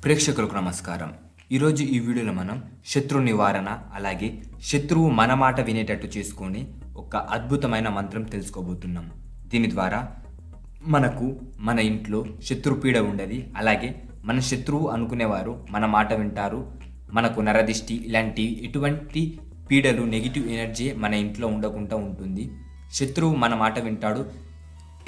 ప్రేక్షకులకు నమస్కారం. ఈరోజు ఈ వీడియోలో మనం శత్రు నివారణ అలాగే శత్రువు మన మాట వినేటట్టు చేసుకొని ఒక అద్భుతమైన మంత్రం తెలుసుకోబోతున్నాం. దీని ద్వారా మనకు మన ఇంట్లో శత్రుపీడ ఉండదు. అలాగే మన శత్రువు అనుకునేవారు మన మాట వింటారు. మనకు నరదిష్టి ఇలాంటి ఎటువంటి పీడలు నెగిటివ్ ఎనర్జీ మన ఇంట్లో ఉండకుండా ఉంటుంది. శత్రువు మన మాట వింటాడు.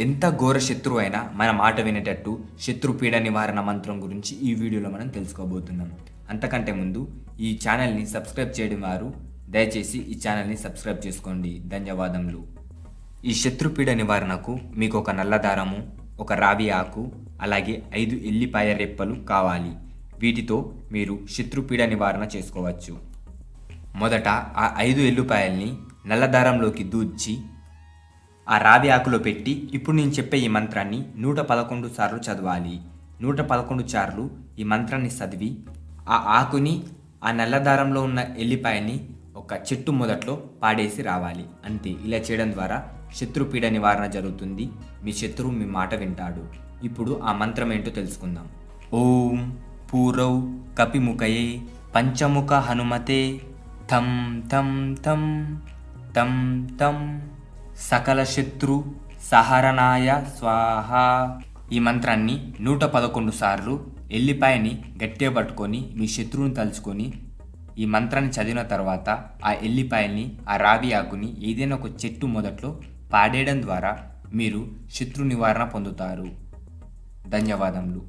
ఎంత ఘోర శత్రువు అయినా మన మాట వినేటట్టు శత్రుపీడ నివారణ మంత్రం గురించి ఈ వీడియోలో మనం తెలుసుకోబోతున్నాం. అంతకంటే ముందు ఈ ఛానల్ని సబ్స్క్రైబ్ చేయడం వారు దయచేసి ఈ ఛానల్ని సబ్స్క్రైబ్ చేసుకోండి. ధన్యవాదములు. ఈ శత్రుపీడ నివారణకు మీకు ఒక నల్ల దారము, ఒక రావి ఆకు, అలాగే 5 ఎల్లిపాయ రెప్పలు కావాలి. వీటితో మీరు శత్రుపీడ నివారణ చేసుకోవచ్చు. మొదట ఆ 5 ఎల్లిపాయల్ని నల్ల దారంలోకి దూర్చి ఆ రావి ఆకులో పెట్టి ఇప్పుడు నేను చెప్పే ఈ మంత్రాన్ని 111 సార్లు చదవాలి. 111 సార్లు ఈ మంత్రాన్ని చదివి ఆ ఆకుని ఆ నల్లదారంలో ఉన్న ఎల్లిపాయని ఒక చెట్టు మొదట్లో పాడేసి రావాలి. అంతే. ఇలా చేయడం ద్వారా శత్రుపీడ నివారణ జరుగుతుంది. మీ శత్రువు మీ మాట వింటాడు. ఇప్పుడు ఆ మంత్రం ఏంటో తెలుసుకుందాం. ఓం పూరౌ కపిముఖయే పంచముఖ హనుమతే థం థం థం తం తం సకల శత్రు సహరణాయ స్వాహ. ఈ మంత్రాన్ని 111 సార్లు ఎల్లిపాయని గట్టిగా పట్టుకొని మీ శత్రువుని తలుచుకొని ఈ మంత్రాన్ని చదివిన తర్వాత ఆ ఎల్లిపాయల్ని ఆ రావి ఆకుని ఏదైనా ఒక చెట్టు మొదట్లో పాడేయడం ద్వారా మీరు శత్రు నివారణ పొందుతారు. ధన్యవాదములు.